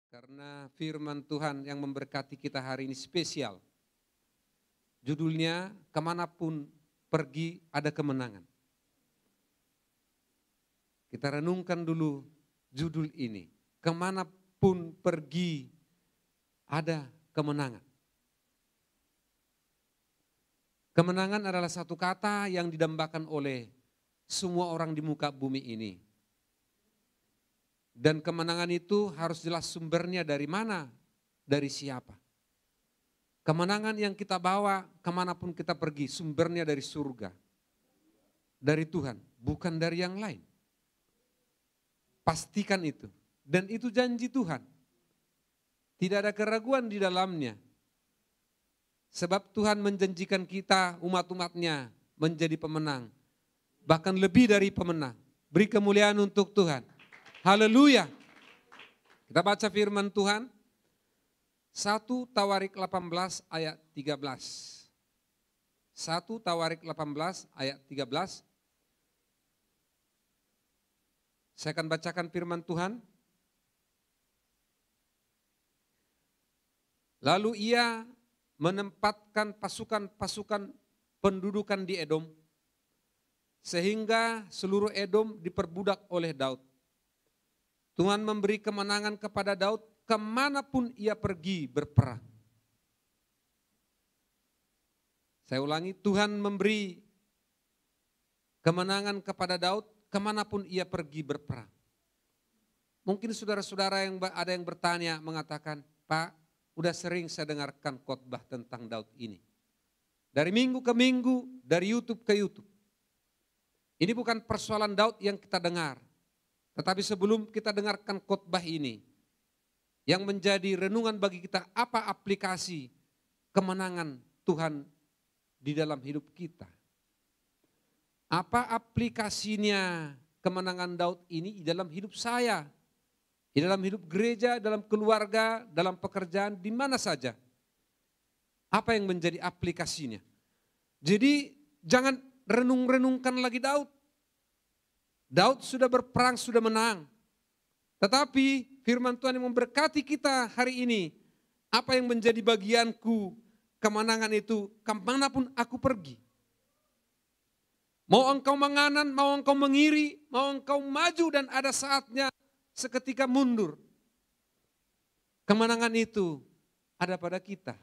Karena firman Tuhan yang memberkati kita hari ini spesial. Judulnya, kemanapun pergi ada kemenangan. Kita renungkan dulu judul ini. Kemanapun pergi ada kemenangan. Kemenangan adalah satu kata yang didambakan oleh semua orang di muka bumi ini. Dan kemenangan itu harus jelas sumbernya dari mana, dari siapa. Kemenangan yang kita bawa kemanapun kita pergi, sumbernya dari surga. Dari Tuhan, bukan dari yang lain. Pastikan itu. Dan itu janji Tuhan. Tidak ada keraguan di dalamnya. Sebab Tuhan menjanjikan kita umat-umatnya menjadi pemenang. Bahkan lebih dari pemenang. Beri kemuliaan untuk Tuhan. Haleluya. Kita baca firman Tuhan. 1 Tawarik 18 ayat 13. 1 Tawarik 18 ayat 13. Saya akan bacakan firman Tuhan. Lalu ia menempatkan pasukan-pasukan pendudukan di Edom. Sehingga seluruh Edom diperbudak oleh Daud. Tuhan memberi kemenangan kepada Daud kemanapun ia pergi berperang. Saya ulangi, Tuhan memberi kemenangan kepada Daud kemanapun ia pergi berperang. Mungkin saudara-saudara yang ada yang bertanya mengatakan, Pak, udah sering saya dengarkan khotbah tentang Daud ini. Dari minggu ke minggu, dari YouTube ke YouTube. Ini bukan persoalan Daud yang kita dengar. Tetapi sebelum kita dengarkan khotbah ini, yang menjadi renungan bagi kita apa aplikasi kemenangan Tuhan di dalam hidup kita. Apa aplikasinya kemenangan Daud ini di dalam hidup saya, di dalam hidup gereja, dalam keluarga, dalam pekerjaan, di mana saja. Apa yang menjadi aplikasinya. Jadi jangan renung-renungkan lagi Daud. Daud sudah berperang, sudah menang. Tetapi firman Tuhan yang memberkati kita hari ini. Apa yang menjadi bagianku, kemenangan itu kemanapun aku pergi. Mau engkau menganan, mau engkau mengiri, mau engkau maju dan ada saatnya seketika mundur. Kemenangan itu ada pada kita.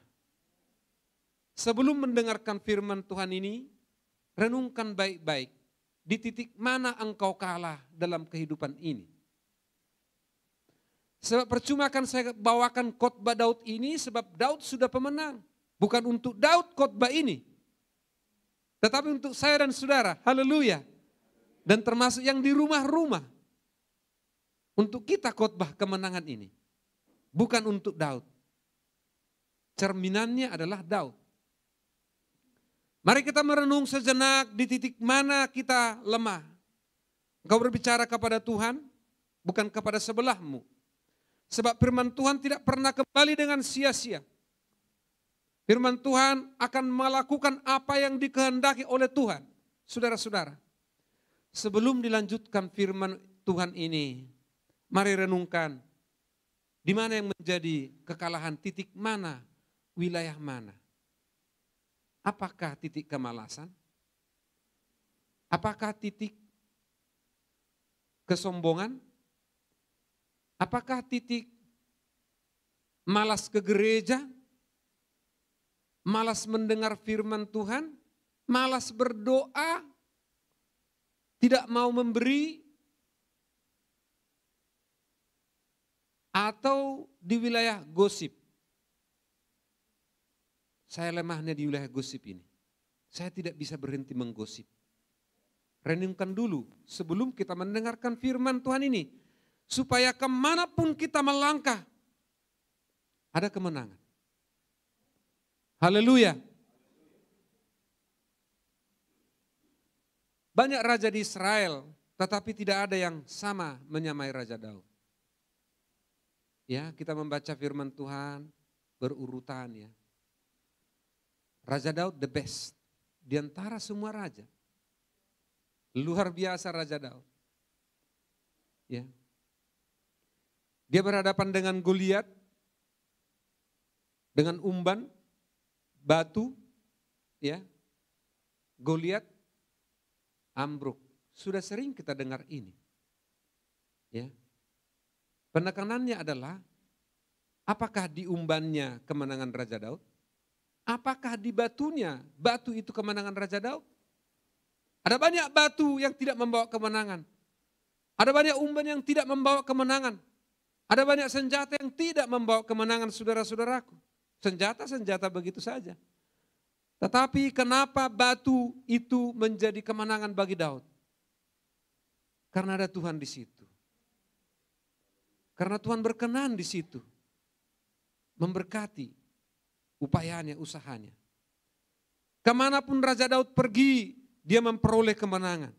Sebelum mendengarkan firman Tuhan ini, renungkan baik-baik. Di titik mana engkau kalah dalam kehidupan ini. Sebab percuma kan saya bawakan khotbah Daud ini sebab Daud sudah pemenang. Bukan untuk Daud khotbah ini. Tetapi untuk saya dan saudara, haleluya. Dan termasuk yang di rumah-rumah. Untuk kita khotbah kemenangan ini. Bukan untuk Daud. Cerminannya adalah Daud. Mari kita merenung sejenak di titik mana kita lemah. Engkau berbicara kepada Tuhan, bukan kepada sebelahmu. Sebab firman Tuhan tidak pernah kembali dengan sia-sia. Firman Tuhan akan melakukan apa yang dikehendaki oleh Tuhan. Saudara-saudara, sebelum dilanjutkan firman Tuhan ini, mari renungkan di mana yang menjadi kekalahan, titik mana, wilayah mana. Apakah titik kemalasan? Apakah titik kesombongan? Apakah titik malas ke gereja? Malas mendengar firman Tuhan? Malas berdoa? Tidak mau memberi? Atau di wilayah gosip? Saya lemahnya di wilayah gosip ini. Saya tidak bisa berhenti menggosip. Renungkan dulu sebelum kita mendengarkan firman Tuhan ini. Supaya kemanapun kita melangkah, ada kemenangan. Haleluya. Banyak raja di Israel, tetapi tidak ada yang sama menyamai Raja Daud. Ya, kita membaca firman Tuhan berurutan ya. Raja Daud the best di antara semua raja. Luar biasa Raja Daud. Ya. Dia berhadapan dengan Goliat, dengan umban, batu, ya. Goliat ambruk. Sudah sering kita dengar ini. Ya. Penekanannya adalah, apakah di umbannya kemenangan Raja Daud? Apakah di batunya, batu itu kemenangan Raja Daud? Ada banyak batu yang tidak membawa kemenangan. Ada banyak umban yang tidak membawa kemenangan. Ada banyak senjata yang tidak membawa kemenangan, saudara-saudaraku. Senjata-senjata begitu saja. Tetapi kenapa batu itu menjadi kemenangan bagi Daud? Karena ada Tuhan di situ. Karena Tuhan berkenan di situ. Memberkati upayanya, usahanya. Kemanapun Raja Daud pergi, dia memperoleh kemenangan.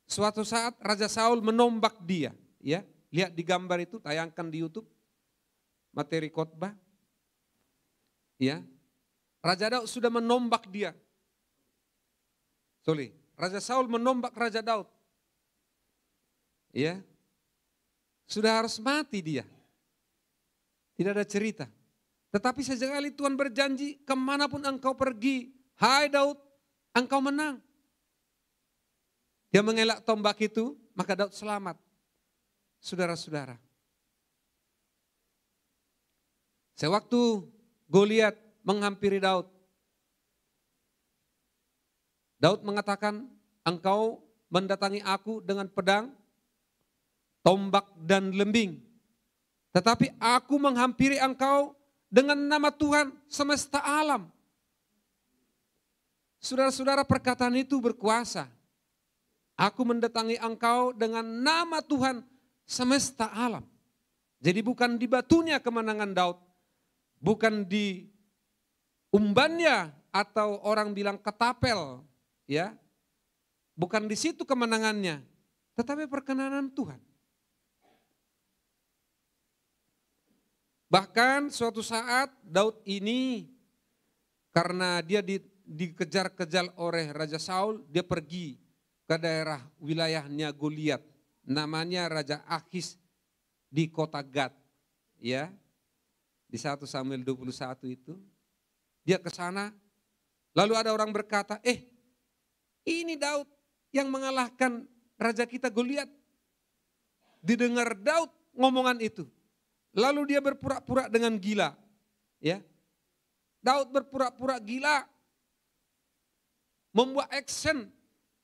Suatu saat Raja Saul menombak dia. Ya, lihat di gambar itu, tayangkan di YouTube. Materi khotbah. Ya, Raja Daud sudah menombak dia. Raja Saul menombak Raja Daud. Ya, sudah harus mati dia. Tidak ada cerita. Tetapi sesekali Tuhan berjanji, kemanapun engkau pergi, hai Daud, engkau menang. Dia mengelak tombak itu, maka Daud selamat. Saudara-saudara. Sewaktu Goliat menghampiri Daud, Daud mengatakan, engkau mendatangi aku dengan pedang, tombak dan lembing. Tetapi aku menghampiri engkau dengan nama Tuhan semesta alam. Saudara-saudara, perkataan itu berkuasa. Aku mendatangi engkau dengan nama Tuhan semesta alam. Jadi bukan di batunya kemenangan Daud, bukan di umbannya atau orang bilang ketapel, ya. Bukan di situ kemenangannya, tetapi perkenanan Tuhan. Bahkan suatu saat Daud ini karena dia dikejar-kejar oleh Raja Saul, dia pergi ke daerah wilayahnya Goliat, namanya Raja Akis di kota Gad, ya. Di 1 Samuel 21 itu. Dia ke sana, lalu ada orang berkata, ini Daud yang mengalahkan raja kita Goliat. Didengar Daud ngomongan itu. Lalu dia berpura-pura dengan gila. Ya. Daud berpura-pura gila. Membuat action.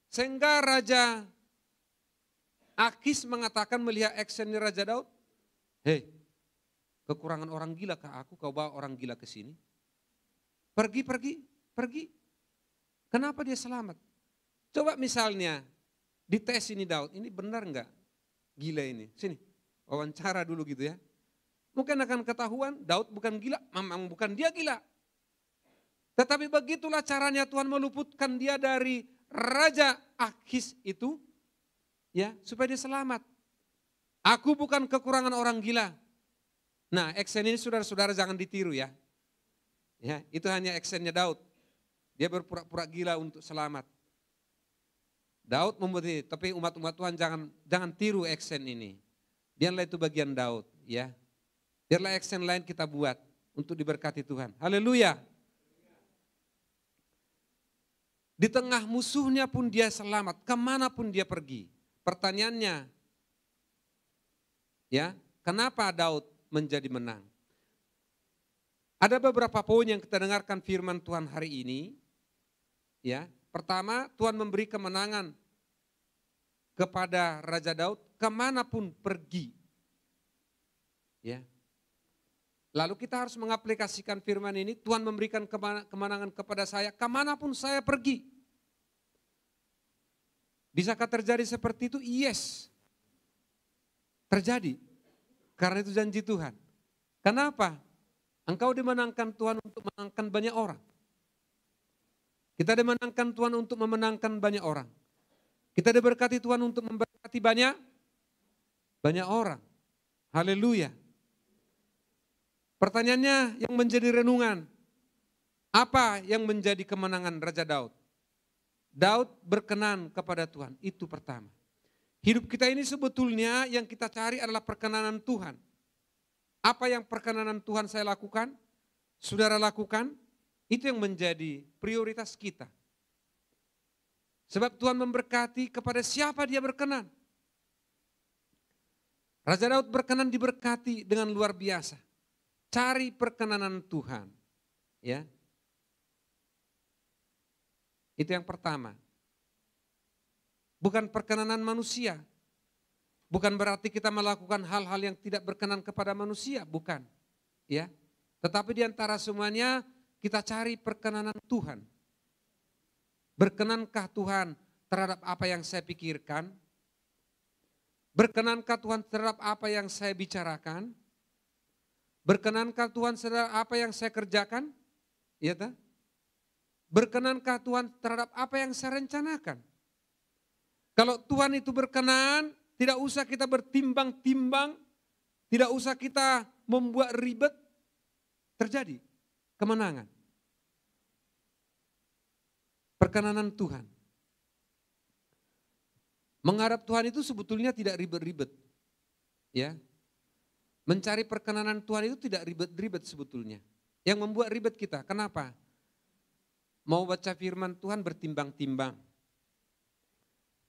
Sehingga Raja Akis mengatakan melihat actionnya Raja Daud. Hei, kekurangan orang gila ke aku, kau bawa orang gila ke sini. Pergi. Kenapa dia selamat? Coba misalnya dites ini Daud, ini benar enggak gila ini? Sini, wawancara dulu gitu ya. Mungkin akan ketahuan Daud bukan gila, memang bukan dia gila. Tetapi begitulah caranya Tuhan meluputkan dia dari Raja Akis itu, ya, supaya dia selamat. Aku bukan kekurangan orang gila. Nah, action ini saudara-saudara jangan ditiru ya. Ya, itu hanya actionnya Daud. Dia berpura-pura gila untuk selamat. Daud membuat ini, tapi umat-umat Tuhan jangan tiru action ini. Biarlah itu bagian Daud, ya. Biarlah action lain kita buat untuk diberkati Tuhan. Haleluya. Di tengah musuhnya pun dia selamat, kemanapun dia pergi. Pertanyaannya, ya, kenapa Daud menjadi menang? Ada beberapa poin yang kita dengarkan firman Tuhan hari ini. Ya, pertama, Tuhan memberi kemenangan kepada Raja Daud kemanapun pergi. Ya. Lalu kita harus mengaplikasikan firman ini, Tuhan memberikan kemenangan kepada saya kemanapun saya pergi. Bisakah terjadi seperti itu? Yes. Terjadi. Karena itu janji Tuhan. Kenapa? Engkau dimenangkan Tuhan untuk menangkan banyak orang. Kita dimenangkan Tuhan untuk memenangkan banyak orang. Kita diberkati Tuhan untuk memberkati banyak orang. Haleluya. Pertanyaannya yang menjadi renungan, apa yang menjadi kemenangan Raja Daud? Daud berkenan kepada Tuhan, itu pertama. Hidup kita ini sebetulnya yang kita cari adalah perkenanan Tuhan. Apa yang perkenanan Tuhan saya lakukan, saudara lakukan, itu yang menjadi prioritas kita. Sebab Tuhan memberkati kepada siapa dia berkenan. Raja Daud berkenan diberkati dengan luar biasa. Cari perkenanan Tuhan. Ya. Itu yang pertama. Bukan perkenanan manusia. Bukan berarti kita melakukan hal-hal yang tidak berkenan kepada manusia, bukan. Ya. Tetapi di antara semuanya kita cari perkenanan Tuhan. Berkenankah Tuhan terhadap apa yang saya pikirkan? Berkenankah Tuhan terhadap apa yang saya bicarakan? Berkenankah Tuhan terhadap apa yang saya kerjakan? Iya tak? Berkenankah Tuhan terhadap apa yang saya rencanakan? Kalau Tuhan itu berkenan, tidak usah kita bertimbang-timbang, tidak usah kita membuat ribet, terjadi kemenangan. Perkenanan Tuhan. Menghadap Tuhan itu sebetulnya tidak ribet-ribet. Ya. Mencari perkenanan Tuhan itu tidak ribet-ribet sebetulnya. Yang membuat ribet kita, kenapa? Mau baca firman Tuhan bertimbang-timbang.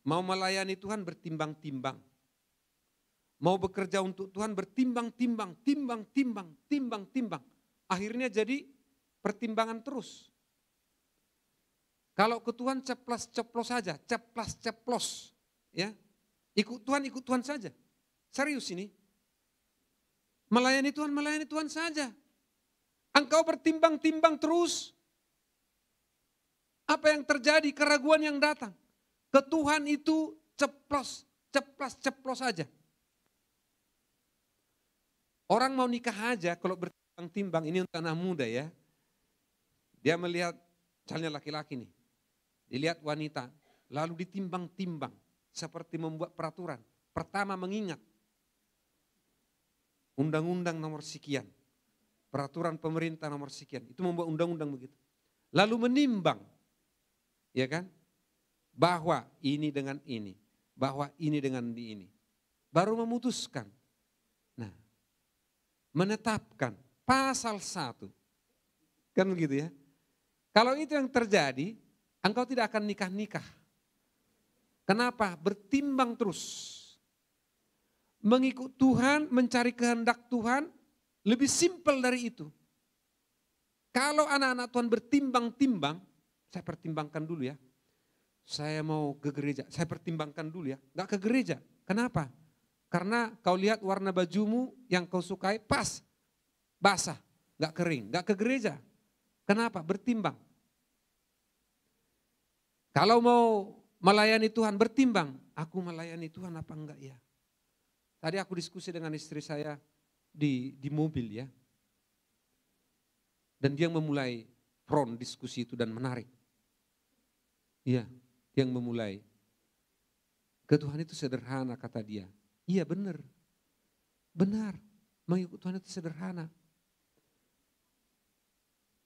Mau melayani Tuhan bertimbang-timbang. Mau bekerja untuk Tuhan bertimbang-timbang, timbang-timbang. Akhirnya jadi pertimbangan terus. Kalau ke Tuhan ceplos-ceplos saja, ceplas-ceplos. Ya. Ikut Tuhan saja. Serius ini. Melayani Tuhan saja. Engkau bertimbang-timbang terus. Apa yang terjadi, keraguan yang datang. Ke Tuhan itu ceplos saja. Orang mau nikah aja kalau bertimbang-timbang, ini untuk anak muda ya. Dia melihat, misalnya laki-laki nih. Dilihat wanita, lalu ditimbang-timbang. Seperti membuat peraturan. Pertama mengingat. Undang-undang nomor sekian. Peraturan pemerintah nomor sekian. Itu membuat undang-undang begitu. Lalu menimbang. Ya kan? Bahwa ini dengan ini. Bahwa ini dengan ini. Baru memutuskan. Nah. Menetapkan pasal 1. Kan begitu ya. Kalau itu yang terjadi, engkau tidak akan nikah-nikah. Kenapa? Bertimbang terus. Mengikut Tuhan, mencari kehendak Tuhan, lebih simpel dari itu. Kalau anak-anak Tuhan bertimbang-timbang, saya pertimbangkan dulu ya. Saya mau ke gereja, saya pertimbangkan dulu ya. Enggak ke gereja. Kenapa? Karena kau lihat warna bajumu yang kau sukai pas, basah, enggak kering, enggak ke gereja. Kenapa? Bertimbang. Kalau mau melayani Tuhan, bertimbang. Aku melayani Tuhan apa enggak ya? Tadi aku diskusi dengan istri saya di mobil ya. Dan dia memulai front diskusi itu dan menarik. Iya, yang memulai. Ke Tuhan itu sederhana kata dia. Iya benar. Benar, mengikut Tuhan itu sederhana.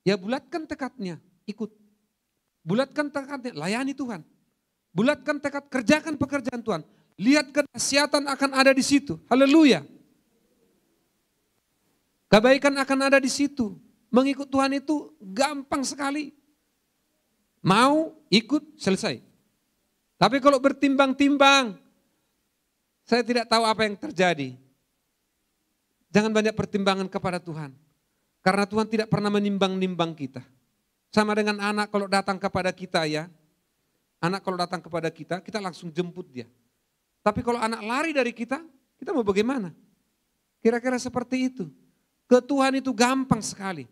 Ya bulatkan tekadnya, ikut. Bulatkan tekadnya, layani Tuhan. Bulatkan tekad, kerjakan pekerjaan Tuhan. Lihat kedahsyatan akan ada di situ. Haleluya. Kebaikan akan ada di situ. Mengikut Tuhan itu gampang sekali. Mau, ikut, selesai. Tapi kalau bertimbang-timbang, saya tidak tahu apa yang terjadi. Jangan banyak pertimbangan kepada Tuhan. Karena Tuhan tidak pernah menimbang-nimbang kita. Sama dengan anak kalau datang kepada kita ya. Anak kalau datang kepada kita, kita langsung jemput dia. Tapi kalau anak lari dari kita mau bagaimana? Kira-kira seperti itu. Ke Tuhan itu gampang sekali.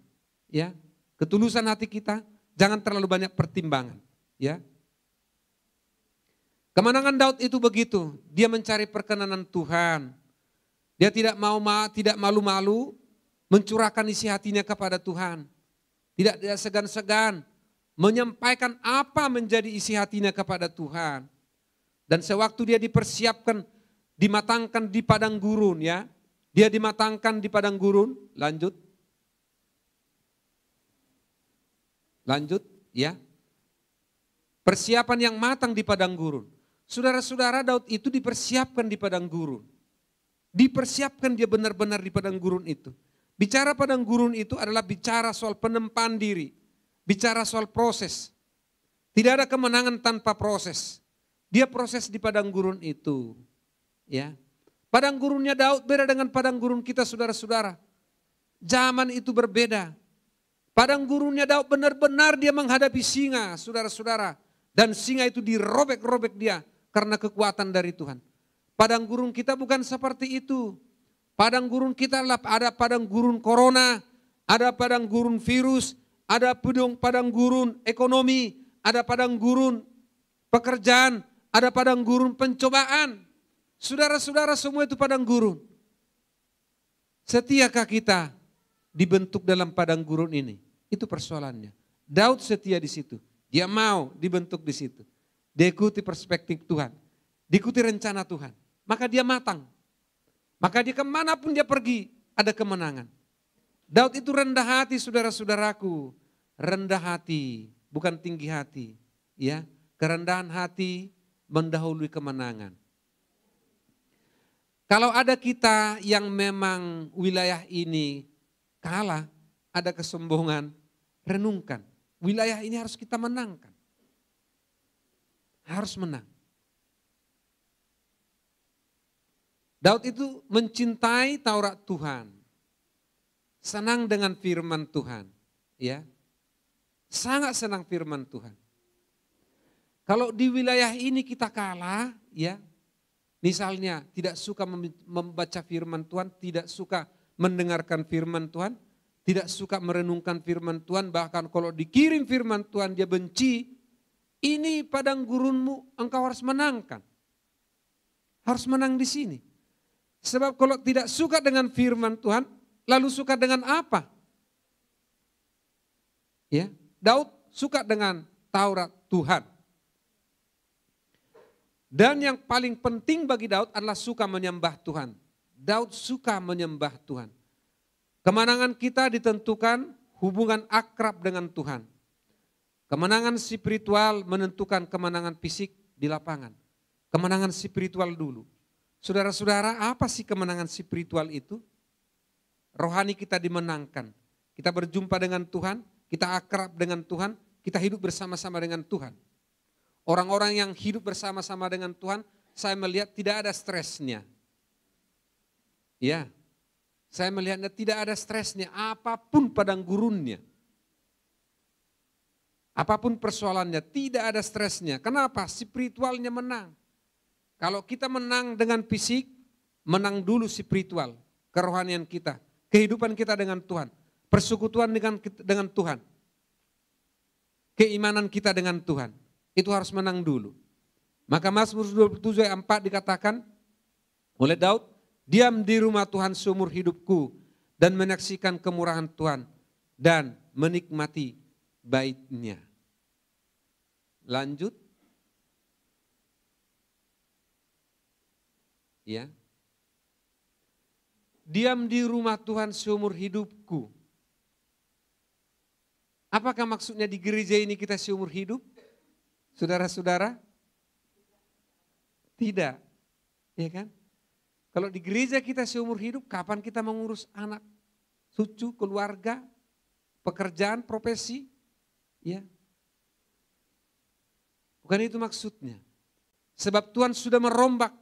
Ya, ketulusan hati kita, jangan terlalu banyak pertimbangan. Ya. Kemenangan Daud itu begitu, dia mencari perkenanan Tuhan. Dia tidak malu-malu mencurahkan isi hatinya kepada Tuhan. Tidak segan-segan menyampaikan apa menjadi isi hatinya kepada Tuhan. Dan sewaktu dia dipersiapkan, dimatangkan di padang gurun ya. Dia dimatangkan di padang gurun, lanjut ya. Persiapan yang matang di padang gurun. Saudara-saudara, Daud itu dipersiapkan di padang gurun. Dipersiapkan dia benar-benar di padang gurun itu. Bicara padang gurun itu adalah bicara soal penempaan diri. Bicara soal proses. Tidak ada kemenangan tanpa proses. Dia proses di padang gurun itu. Ya. Padang gurunnya Daud beda dengan padang gurun kita saudara-saudara. Zaman itu berbeda. Padang gurunnya Daud benar-benar dia menghadapi singa saudara-saudara. Dan singa itu dirobek-robek dia karena kekuatan dari Tuhan. Padang gurun kita bukan seperti itu. Padang gurun kita adalah ada padang gurun corona, ada padang gurun virus, ada padang gurun ekonomi, ada padang gurun pekerjaan, ada padang gurun pencobaan. Saudara-saudara semua itu padang gurun. Setiakah kita dibentuk dalam padang gurun ini? Itu persoalannya. Daud setia di situ. Dia mau dibentuk di situ. Dia ikuti perspektif Tuhan. Diikuti rencana Tuhan. Maka dia matang. Maka dia kemanapun dia pergi ada kemenangan. Daud itu rendah hati saudara-saudaraku. Rendah hati, bukan tinggi hati. Ya, kerendahan hati mendahului kemenangan. Kalau ada kita yang memang wilayah ini kalah, ada kesombongan, renungkan. Wilayah ini harus kita menangkan. Harus menang. Daud itu mencintai Taurat Tuhan. Senang dengan firman Tuhan. Ya, sangat senang firman Tuhan. Kalau di wilayah ini kita kalah, ya, misalnya tidak suka membaca firman Tuhan, tidak suka mendengarkan firman Tuhan, tidak suka merenungkan firman Tuhan, bahkan kalau dikirim firman Tuhan dia benci, ini padang gurunmu engkau harus menangkan. Harus menang di sini. Sebab kalau tidak suka dengan firman Tuhan, lalu suka dengan apa? Ya, Daud suka dengan Taurat Tuhan. Dan yang paling penting bagi Daud adalah suka menyembah Tuhan. Daud suka menyembah Tuhan. Kemenangan kita ditentukan hubungan akrab dengan Tuhan. Kemenangan spiritual menentukan kemenangan fisik di lapangan. Kemenangan spiritual dulu. Saudara-saudara, apa sih kemenangan spiritual itu? Rohani kita dimenangkan. Kita berjumpa dengan Tuhan, kita akrab dengan Tuhan, kita hidup bersama-sama dengan Tuhan. Orang-orang yang hidup bersama-sama dengan Tuhan, saya melihat tidak ada stresnya. Ya, saya melihatnya tidak ada stresnya, apapun padang gurunnya. Apapun persoalannya, tidak ada stresnya. Kenapa? Spiritualnya menang. Kalau kita menang dengan fisik, menang dulu spiritual, kerohanian kita, kehidupan kita dengan Tuhan, persekutuan dengan Tuhan, keimanan kita dengan Tuhan, itu harus menang dulu. Maka Mazmur 27 ayat 4 dikatakan oleh Daud, diam di rumah Tuhan seumur hidupku dan menyaksikan kemurahan Tuhan dan menikmati bait-Nya. Lanjut. Ya. Diam di rumah Tuhan seumur hidupku. Apakah maksudnya di gereja ini kita seumur hidup? Saudara-saudara? Tidak. Ya kan? Kalau di gereja kita seumur hidup, kapan kita mengurus anak, cucu, keluarga, pekerjaan, profesi? Ya. Bukan itu maksudnya. Sebab Tuhan sudah merombak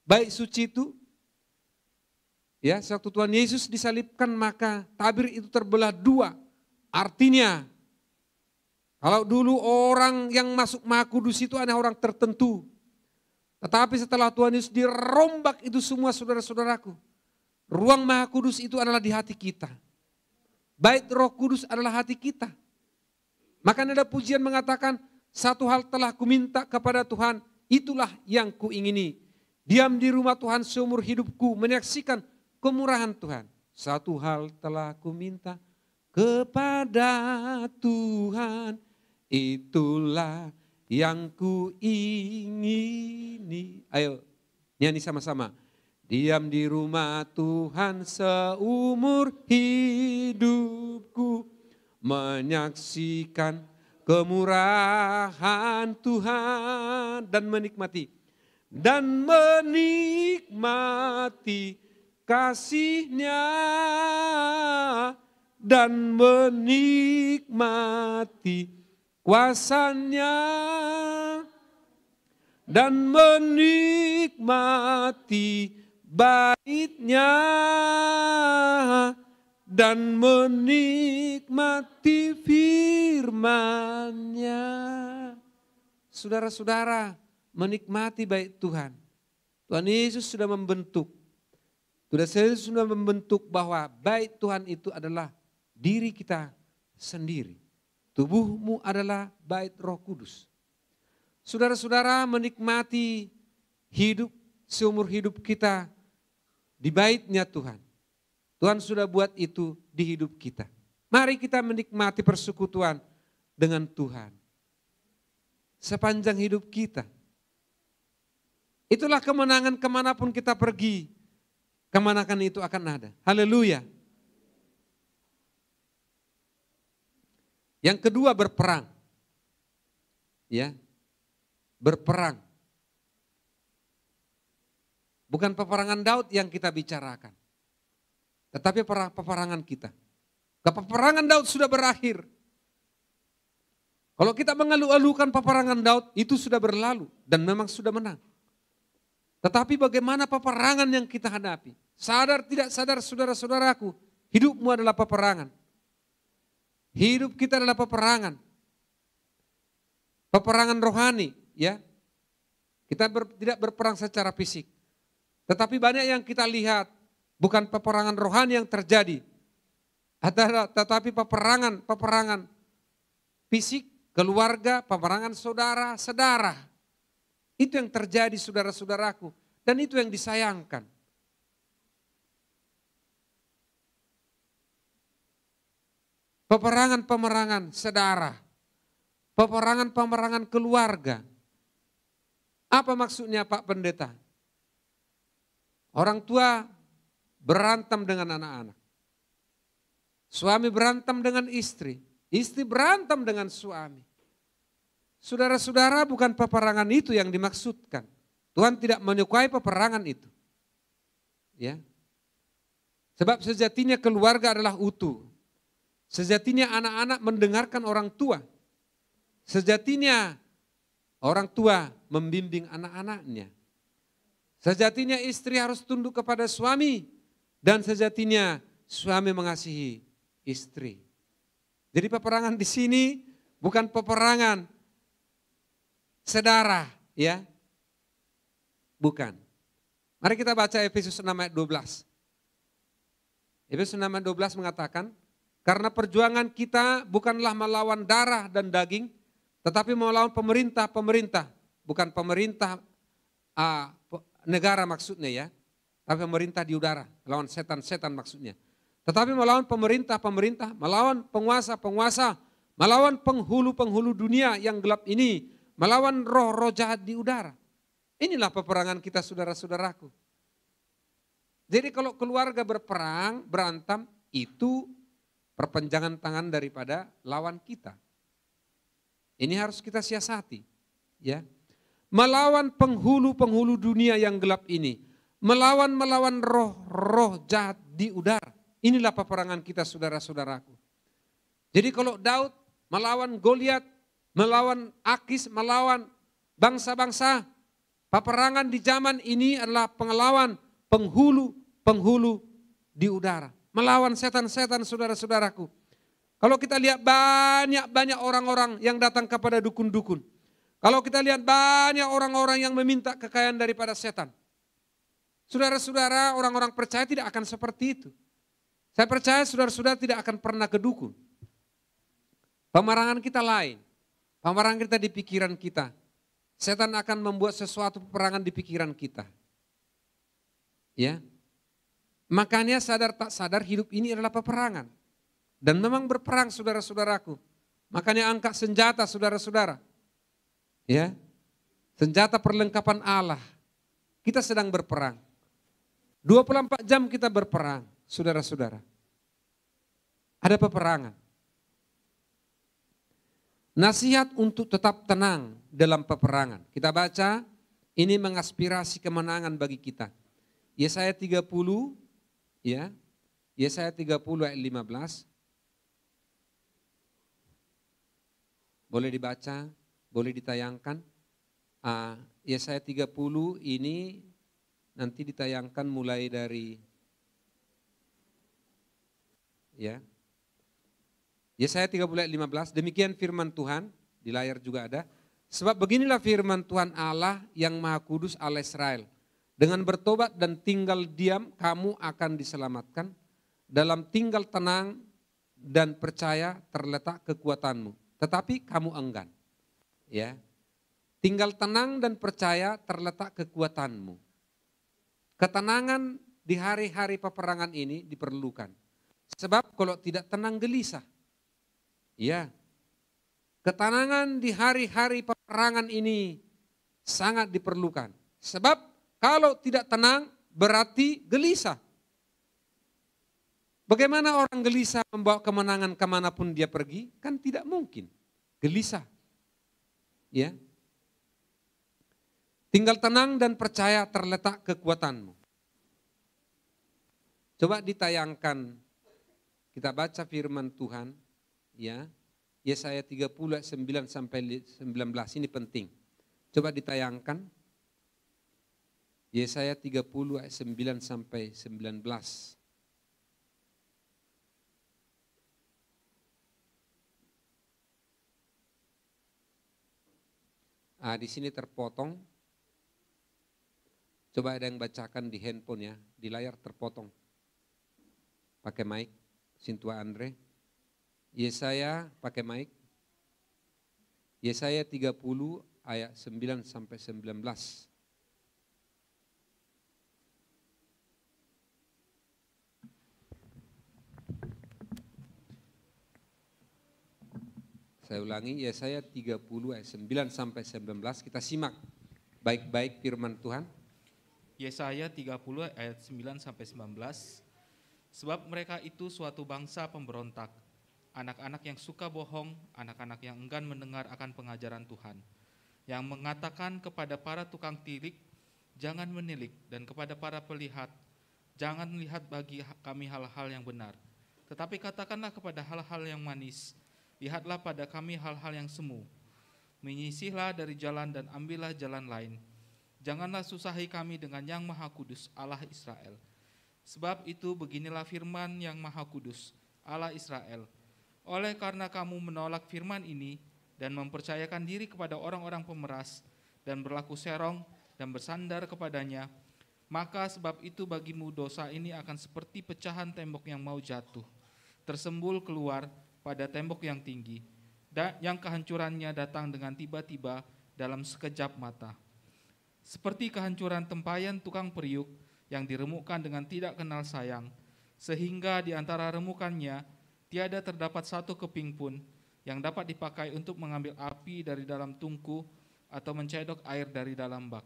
baik suci itu, ya, sewaktu Tuhan Yesus disalibkan maka tabir itu terbelah dua. Artinya, kalau dulu orang yang masuk Maha Kudus itu hanya orang tertentu. Tetapi setelah Tuhan Yesus dirombak itu semua saudara-saudaraku. Ruang Maha Kudus itu adalah di hati kita. Bait Roh Kudus adalah hati kita. Makanya ada pujian mengatakan, satu hal telah kuminta kepada Tuhan, itulah yang kuingini. Diam di rumah Tuhan seumur hidupku, menyaksikan kemurahan Tuhan. Satu hal telah kuminta kepada Tuhan, itulah yang kuingini. Ayo nyanyi sama-sama. Diam di rumah Tuhan seumur hidupku, menyaksikan kemurahan Tuhan dan menikmati dan menikmati kasih-Nya dan menikmati kuasa-Nya dan menikmati bait-Nya dan menikmati firman-Nya. Saudara-saudara, menikmati bait Tuhan. Tuhan Yesus sudah membentuk. Tuhan Yesus sudah membentuk bahwa bait Tuhan itu adalah diri kita sendiri. Tubuhmu adalah bait Roh Kudus. Saudara-saudara, menikmati hidup seumur hidup kita di bait-Nya Tuhan. Tuhan sudah buat itu di hidup kita. Mari kita menikmati persekutuan dengan Tuhan sepanjang hidup kita. Itulah kemenangan kemanapun kita pergi. Kemenangan itu akan ada. Haleluya. Yang kedua, berperang. Ya. Berperang. Bukan peperangan Daud yang kita bicarakan. Tetapi peperangan kita. Peperangan Daud sudah berakhir. Kalau kita mengeluh-elukan peperangan Daud, itu sudah berlalu dan memang sudah menang. Tetapi bagaimana peperangan yang kita hadapi? Sadar tidak sadar saudara-saudaraku, hidupmu adalah peperangan. Hidup kita adalah peperangan. Peperangan rohani, ya. Kita tidak berperang secara fisik. Tetapi banyak yang kita lihat bukan peperangan rohani yang terjadi. Tetapi peperangan fisik, keluarga, peperangan saudara-saudara. Itu yang terjadi saudara-saudaraku. Dan itu yang disayangkan. Peperangan saudara. Peperangan keluarga. Apa maksudnya Pak Pendeta? Orang tua berantem dengan anak-anak. Suami berantem dengan istri. Istri berantem dengan suami. Saudara-saudara, bukan peperangan itu yang dimaksudkan. Tuhan tidak menyukai peperangan itu. Ya. Sebab sejatinya keluarga adalah utuh. Sejatinya anak-anak mendengarkan orang tua. Sejatinya orang tua membimbing anak-anaknya. Sejatinya istri harus tunduk kepada suami. Dan sejatinya suami mengasihi istri. Jadi peperangan di sini bukan peperangan saudara, ya. Bukan. Mari kita baca Efesus 6 ayat 12. Efesus 6 ayat 12 mengatakan, karena perjuangan kita bukanlah melawan darah dan daging, tetapi melawan pemerintah-pemerintah. Bukan pemerintah negara maksudnya ya, tapi pemerintah di udara, melawan setan-setan maksudnya. Tetapi melawan pemerintah-pemerintah, melawan penguasa-penguasa, melawan penghulu-penghulu dunia yang gelap ini, melawan roh-roh jahat di udara. Inilah peperangan kita saudara-saudaraku. Jadi kalau keluarga berperang, berantem, itu perpanjangan tangan daripada lawan kita. Ini harus kita siasati. Ya. Melawan penghulu-penghulu dunia yang gelap ini. Melawan roh-roh jahat di udara. Inilah peperangan kita saudara-saudaraku. Jadi kalau Daud melawan Goliat, melawan Akis, melawan bangsa-bangsa, peperangan di zaman ini adalah pengelawan penghulu di udara. Melawan setan-setan saudara-saudaraku. Kalau kita lihat banyak orang-orang yang datang kepada dukun-dukun. Kalau kita lihat banyak orang-orang yang meminta kekayaan daripada setan. Saudara-saudara, orang-orang percaya tidak akan seperti itu. Saya percaya saudara-saudara tidak akan pernah ke dukun. Peperangan kita lain. Peperangan kita di pikiran kita. Setan akan membuat sesuatu peperangan di pikiran kita. Ya. Makanya sadar tak sadar hidup ini adalah peperangan. Dan memang berperang saudara-saudaraku. Makanya angkat senjata saudara-saudara. Ya. Senjata perlengkapan Allah. Kita sedang berperang. 24 jam kita berperang, saudara-saudara. Ada peperangan. Nasihat untuk tetap tenang dalam peperangan. Kita baca Ini mengaspirasi kemenangan bagi kita. Yesaya 30, ya. Yesaya 30 ayat 15. Boleh dibaca, boleh ditayangkan. Yesaya 30 ini nanti ditayangkan mulai dari ya. Yesaya 30 ayat 15, demikian firman Tuhan, di layar juga ada. Sebab beginilah firman Tuhan Allah yang Maha Kudus Allah Israel. Dengan bertobat dan tinggal diam kamu akan diselamatkan. Dalam tinggal tenang dan percaya terletak kekuatanmu. Tetapi kamu enggan. Ya. Tinggal tenang dan percaya terletak kekuatanmu. Ketenangan di hari-hari peperangan ini diperlukan. Sebab kalau tidak tenang gelisah. Ya. Ketenangan di hari-hari peperangan ini sangat diperlukan. Sebab kalau tidak tenang berarti gelisah. Bagaimana orang gelisah membawa kemenangan kemanapun dia pergi? Kan tidak mungkin. Gelisah. Ya. Tinggal tenang dan percaya terletak kekuatanmu. Coba ditayangkan, kita baca firman Tuhan, ya. Yesaya 30 ayat 9 sampai 19, ini penting. Coba ditayangkan. Yesaya 30 ayat 9 sampai 19. Di sini terpotong. Coba ada yang bacakan di handphone ya, di layar terpotong. Pakai mic, Sintua Andre. Yesaya pakai mic. Yesaya 30 ayat 9 sampai 19. Saya ulangi, Yesaya 30 ayat 9 sampai 19. Kita simak baik-baik firman Tuhan. Yesaya 30 ayat 9 sampai 19. Sebab mereka itu suatu bangsa pemberontak, anak-anak yang suka bohong, anak-anak yang enggan mendengar akan pengajaran Tuhan, yang mengatakan kepada para tukang tilik, jangan menilik, dan kepada para pelihat, jangan melihat bagi kami hal-hal yang benar. Tetapi katakanlah kepada hal-hal yang manis, lihatlah pada kami hal-hal yang semu. Menyisihlah dari jalan dan ambillah jalan lain. Janganlah susahi kami dengan yang Maha Kudus, Allah Israel. Sebab itu beginilah firman yang Maha Kudus, Allah Israel. Oleh karena kamu menolak firman ini dan mempercayakan diri kepada orang-orang pemeras dan berlaku serong dan bersandar kepadanya, maka sebab itu bagimu dosa ini akan seperti pecahan tembok yang mau jatuh, tersembul keluar pada tembok yang tinggi, dan yang kehancurannya datang dengan tiba-tiba dalam sekejap mata. Seperti kehancuran tempayan tukang periuk yang diremukkan dengan tidak kenal sayang, sehingga di antara remukannya tiada terdapat satu keping pun yang dapat dipakai untuk mengambil api dari dalam tungku atau mencedok air dari dalam bak.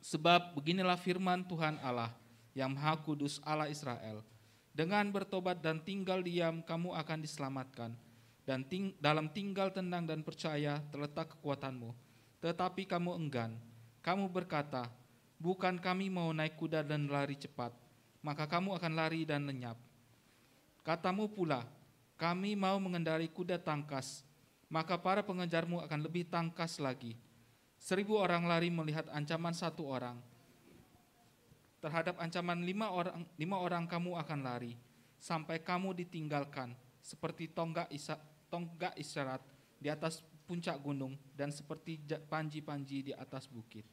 Sebab beginilah firman Tuhan Allah yang Maha Kudus Allah Israel. Dengan bertobat dan tinggal diam kamu akan diselamatkan, dan dalam tinggal tenang dan percaya terletak kekuatanmu. Tetapi kamu enggan, kamu berkata, bukan kami mau naik kuda dan lari cepat, maka kamu akan lari dan lenyap. Katamu pula, kami mau mengendarai kuda tangkas, maka para pengejarmu akan lebih tangkas lagi. 1000 orang lari melihat ancaman 1 orang. Terhadap ancaman 5 orang kamu akan lari, sampai kamu ditinggalkan, seperti tonggak isyarat di atas puncak gunung, dan seperti panji-panji di atas bukit.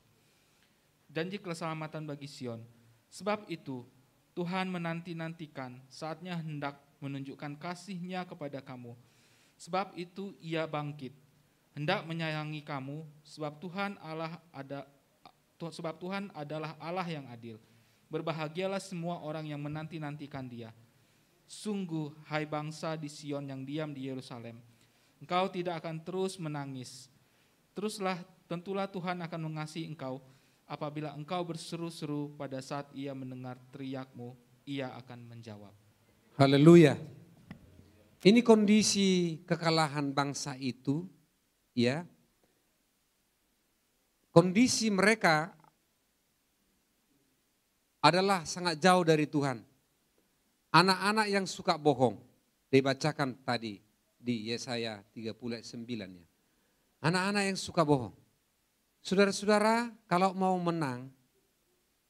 Janji keselamatan bagi Sion. Sebab itu Tuhan menanti-nantikan saatnya hendak menunjukkan kasih-Nya kepada kamu. Sebab itu Ia bangkit, hendak menyayangi kamu, sebab Tuhan adalah Allah yang adil. Berbahagialah semua orang yang menanti-nantikan Dia. Sungguh, hai bangsa di Sion yang diam di Yerusalem, engkau tidak akan terus menangis. Tentulah Tuhan akan mengasihi engkau. Apabila engkau berseru-seru pada saat Ia mendengar teriakmu, Ia akan menjawab. Haleluya. Ini kondisi kekalahan bangsa itu, ya. kondisi mereka adalah sangat jauh dari Tuhan. Anak-anak yang suka bohong, dibacakan tadi di Yesaya 30 ayat 9 ya. Anak-anak yang suka bohong. Saudara-saudara, kalau mau menang,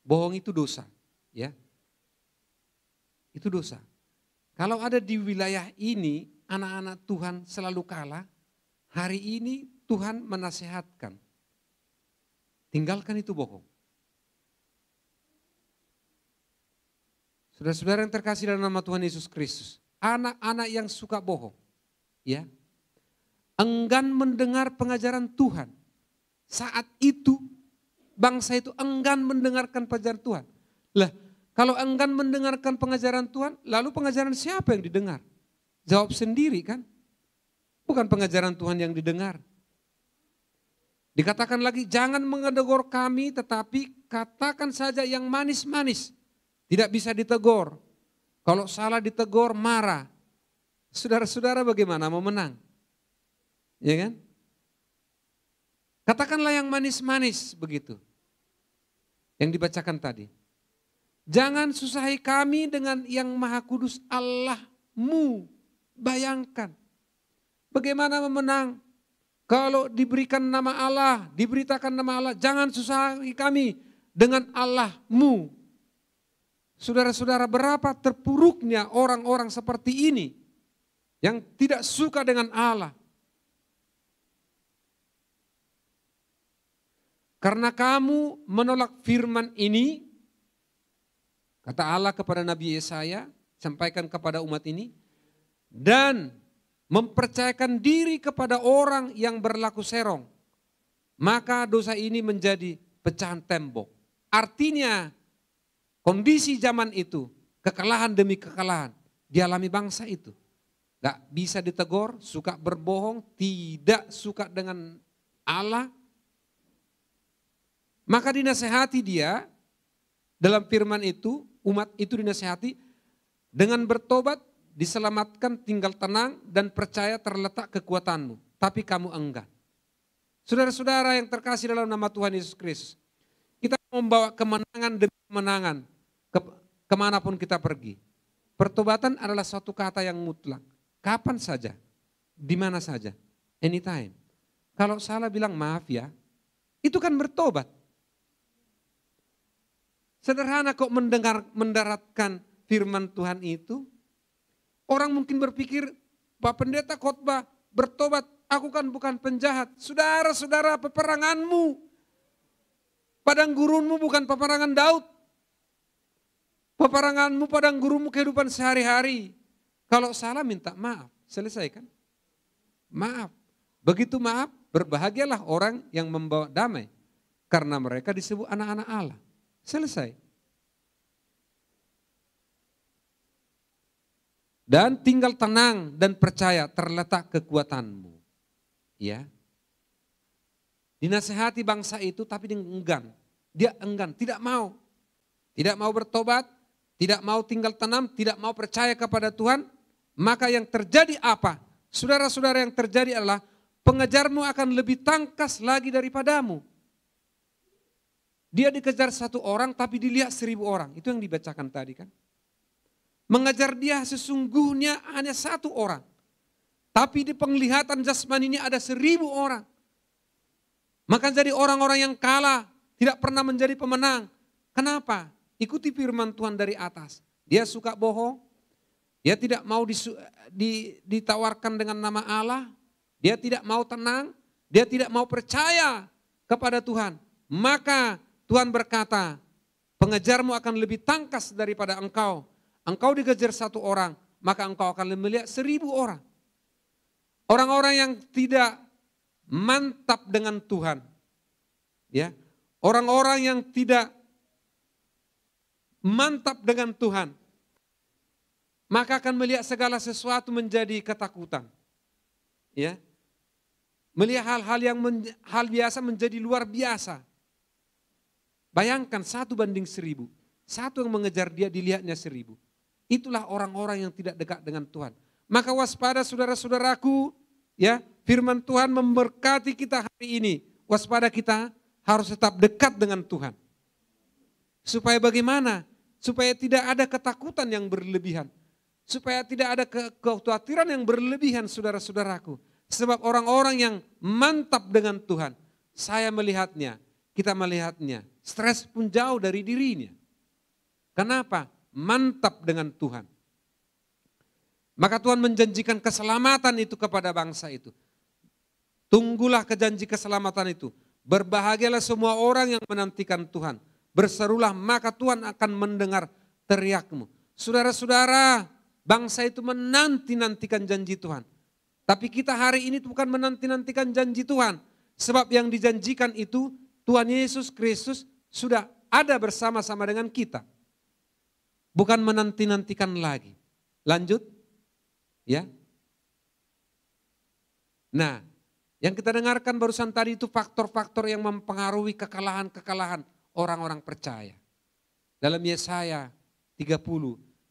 bohong itu dosa, ya. Itu dosa. Kalau ada di wilayah ini, anak-anak Tuhan selalu kalah, hari ini Tuhan menasehatkan. Tinggalkan itu bohong. Saudara-saudara yang terkasih dalam nama Tuhan Yesus Kristus, anak-anak yang suka bohong, ya, enggan mendengar pengajaran Tuhan. Saat itu bangsa itu enggan mendengarkan pengajaran Tuhan. Lah, kalau enggan mendengarkan pengajaran Tuhan, lalu pengajaran siapa yang didengar? Jawab sendiri kan? Bukan pengajaran Tuhan yang didengar. Dikatakan lagi, jangan mengetegur kami, tetapi katakan saja yang manis-manis. Tidak bisa ditegur. Kalau salah ditegur, marah. Saudara-saudara bagaimana mau menang? Ya kan? Katakanlah yang manis-manis begitu. Yang dibacakan tadi. Jangan susahi kami dengan yang maha kudus Allahmu. Bayangkan. Bagaimana memenang? Kalau diberikan nama Allah, diberitakan nama Allah, jangan susahi kami dengan Allahmu. Saudara-saudara, berapa terpuruknya orang-orang seperti ini yang tidak suka dengan Allah. Karena kamu menolak firman ini, kata Allah kepada Nabi Yesaya, sampaikan kepada umat ini, dan mempercayakan diri kepada orang yang berlaku serong, maka dosa ini menjadi pecahan tembok. Artinya kondisi zaman itu, kekalahan demi kekalahan dialami bangsa itu. Gak bisa ditegur, suka berbohong, tidak suka dengan Allah. Maka dinasehati dia dalam firman itu, umat itu dinasehati dengan bertobat, diselamatkan, tinggal tenang dan percaya terletak kekuatanmu. Tapi kamu enggan. Saudara-saudara yang terkasih dalam nama Tuhan Yesus Kristus, kita membawa kemenangan demi kemenangan kemanapun kita pergi. Pertobatan adalah suatu kata yang mutlak. Kapan saja, di mana saja, anytime. Kalau salah bilang maaf ya, itu kan bertobat. Sederhana kok mendaratkan firman Tuhan itu. Orang mungkin berpikir, Pak Pendeta khotbah bertobat, aku kan bukan penjahat. Saudara-saudara, peperanganmu, padang gurunmu bukan peperangan Daud. Peperanganmu, padang gurunmu kehidupan sehari-hari. Kalau salah minta maaf, selesaikan. Maaf. Begitu maaf, berbahagialah orang yang membawa damai. Karena mereka disebut anak-anak Allah. Selesai. Dan tinggal tenang dan percaya terletak kekuatanmu. Ya. Dinasehati bangsa itu tapi dia enggan. Dia enggan, tidak mau. Tidak mau bertobat, tidak mau tinggal tenang, tidak mau percaya kepada Tuhan. Maka yang terjadi apa? Saudara-saudara, yang terjadi adalah pengejarmu akan lebih tangkas lagi daripadamu. Dia dikejar 1 orang tapi dilihat 1000 orang. Itu yang dibacakan tadi kan. Mengejar dia sesungguhnya hanya 1 orang. Tapi di penglihatan jasmani ini ada 1000 orang. Maka jadi orang-orang yang kalah. Tidak pernah menjadi pemenang. Kenapa? Ikuti firman Tuhan dari atas. Dia suka bohong. Dia tidak mau ditawarkan dengan nama Allah. Dia tidak mau tenang. Dia tidak mau percaya kepada Tuhan. Maka Tuhan berkata, pengejarmu akan lebih tangkas daripada engkau. Engkau dikejar 1 orang, maka engkau akan melihat 1000 orang. Orang-orang yang tidak mantap dengan Tuhan. Ya, orang-orang yang tidak mantap dengan Tuhan, maka akan melihat segala sesuatu menjadi ketakutan. Ya, melihat hal-hal yang hal biasa menjadi luar biasa. Bayangkan 1 banding 1000. 1 yang mengejar dia dilihatnya 1000. Itulah orang-orang yang tidak dekat dengan Tuhan. Maka waspada saudara-saudaraku, ya, firman Tuhan memberkati kita hari ini. Waspada kita harus tetap dekat dengan Tuhan. Supaya bagaimana? Supaya tidak ada ketakutan yang berlebihan. Supaya tidak ada kekhawatiran yang berlebihan, saudara-saudaraku. Sebab orang-orang yang mantap dengan Tuhan, saya melihatnya, kita melihatnya, stres pun jauh dari dirinya. Kenapa? Mantap dengan Tuhan. Maka Tuhan menjanjikan keselamatan itu kepada bangsa itu. Tunggulah janji keselamatan itu. Berbahagialah semua orang yang menantikan Tuhan. Berserulah maka Tuhan akan mendengar teriakmu. Saudara-saudara, bangsa itu menanti-nantikan janji Tuhan. Tapi kita hari ini bukan menanti-nantikan janji Tuhan. Sebab yang dijanjikan itu Tuhan Yesus Kristus sudah ada bersama-sama dengan kita. Bukan menanti-nantikan lagi. Lanjut. Ya. Nah, yang kita dengarkan barusan tadi itu faktor-faktor yang mempengaruhi kekalahan-kekalahan orang-orang percaya. Dalam Yesaya 30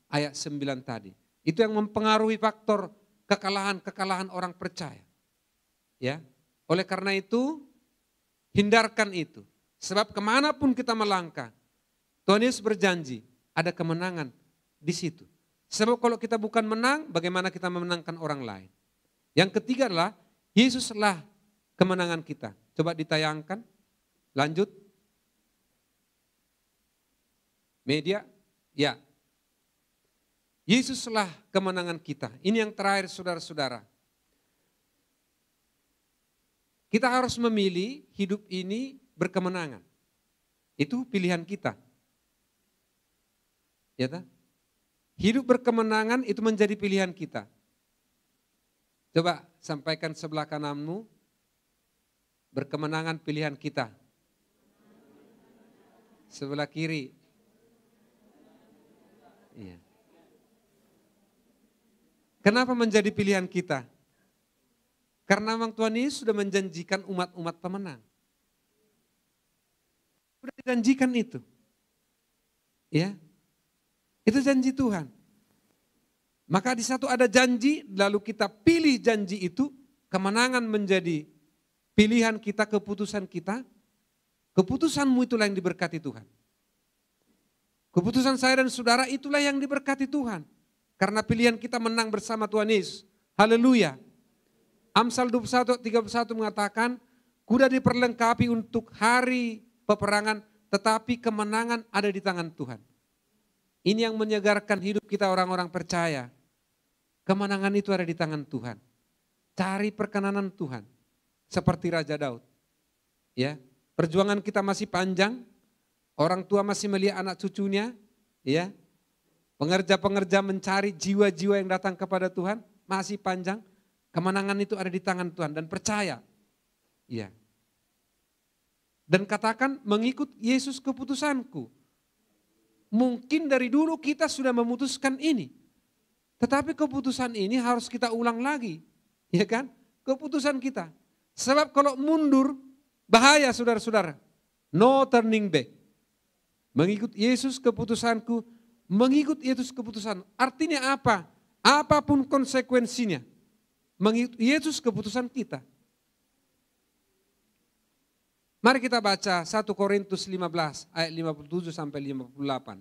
ayat 9 tadi. Itu yang mempengaruhi faktor kekalahan-kekalahan orang percaya. Ya. Oleh karena itu, hindarkan itu. Sebab kemanapun kita melangkah, Tuhan Yesus berjanji ada kemenangan di situ. Sebab kalau kita bukan menang, bagaimana kita memenangkan orang lain? Yang ketiga adalah, Yesuslah kemenangan kita. Coba ditayangkan, lanjut. Media, ya. Yesuslah kemenangan kita. Ini yang terakhir saudara-saudara. Kita harus memilih hidup ini berkemenangan. Itu pilihan kita. Ya tak? Hidup berkemenangan itu menjadi pilihan kita. Coba sampaikan sebelah kananmu, berkemenangan pilihan kita. Sebelah kiri. Iya. Kenapa menjadi pilihan kita? Karena memang Tuhan Yesus sudah menjanjikan umat-umat pemenang. Sudah dijanjikan itu. Ya. Itu janji Tuhan. Maka di satu ada janji, lalu kita pilih janji itu, kemenangan menjadi pilihan kita, keputusan kita. Keputusanmu itulah yang diberkati Tuhan. Keputusan saya dan saudara itulah yang diberkati Tuhan. Karena pilihan kita menang bersama Tuhan Yesus. Haleluya. Amsal 21:31 mengatakan, kuda diperlengkapi untuk hari peperangan, tetapi kemenangan ada di tangan Tuhan. Ini yang menyegarkan hidup kita orang-orang percaya. Kemenangan itu ada di tangan Tuhan. Cari perkenanan Tuhan. Seperti Raja Daud. Ya, perjuangan kita masih panjang. Orang tua masih melihat anak cucunya. Ya, pengerja-pengerja mencari jiwa-jiwa yang datang kepada Tuhan. Masih panjang. Kemenangan itu ada di tangan Tuhan dan percaya. Ya. Dan katakan mengikut Yesus keputusanku. Mungkin dari dulu kita sudah memutuskan ini. Tetapi keputusan ini harus kita ulang lagi. Ya kan? Keputusan kita. Sebab kalau mundur, bahaya saudara-saudara. No turning back. Mengikut Yesus keputusanku, mengikut Yesus keputusan. Artinya apa? Apapun konsekuensinya. Mengikut Yesus keputusan kita. Mari kita baca 1 Korintus 15 ayat 57 sampai 58.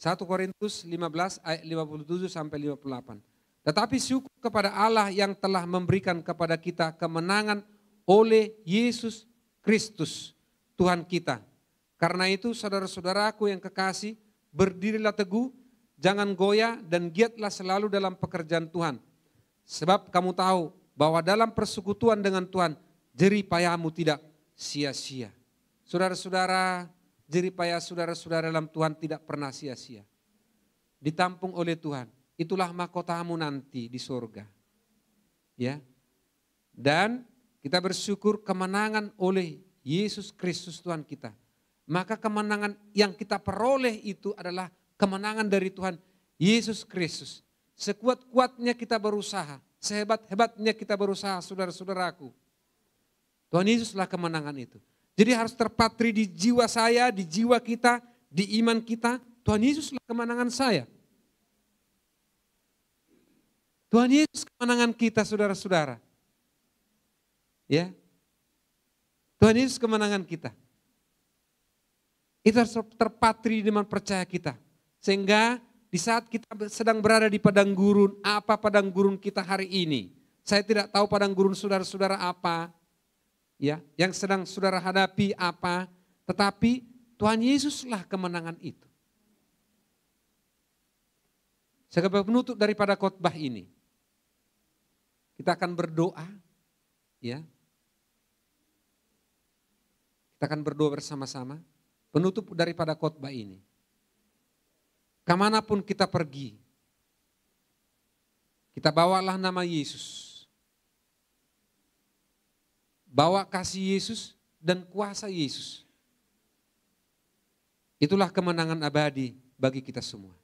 1 Korintus 15 ayat 57 sampai 58. Tetapi syukur kepada Allah yang telah memberikan kepada kita kemenangan oleh Yesus Kristus, Tuhan kita. Karena itu saudara-saudaraku yang kekasih, berdirilah teguh, jangan goyah dan giatlah selalu dalam pekerjaan Tuhan. Sebab kamu tahu bahwa dalam persekutuan dengan Tuhan, jerih payahmu tidak sia-sia. Saudara-saudara, jerih payah saudara-saudara dalam Tuhan tidak pernah sia-sia. Ditampung oleh Tuhan. Itulah mahkotamu nanti di surga. Ya. Dan kita bersyukur kemenangan oleh Yesus Kristus Tuhan kita. Maka kemenangan yang kita peroleh itu adalah kemenangan dari Tuhan Yesus Kristus. Sekuat-kuatnya kita berusaha. Sehebat-hebatnya kita berusaha saudara-saudaraku. Tuhan Yesuslah kemenangan itu. Jadi harus terpatri di jiwa saya, di jiwa kita, di iman kita. Tuhan Yesuslah kemenangan saya. Tuhan Yesus kemenangan kita saudara-saudara. Ya. Tuhan Yesus kemenangan kita. Itu harus terpatri di iman percaya kita. Sehingga di saat kita sedang berada di padang gurun, apa padang gurun kita hari ini? Saya tidak tahu padang gurun saudara-saudara apa, ya, yang sedang saudara hadapi apa, tetapi Tuhan Yesuslah kemenangan itu. Sebagai penutup daripada khotbah ini, kita akan berdoa, ya. Kita akan berdoa bersama-sama. Penutup daripada khotbah ini. Kemanapun kita pergi, kita bawalah nama Yesus. Bawa kasih Yesus dan kuasa Yesus. Itulah kemenangan abadi bagi kita semua.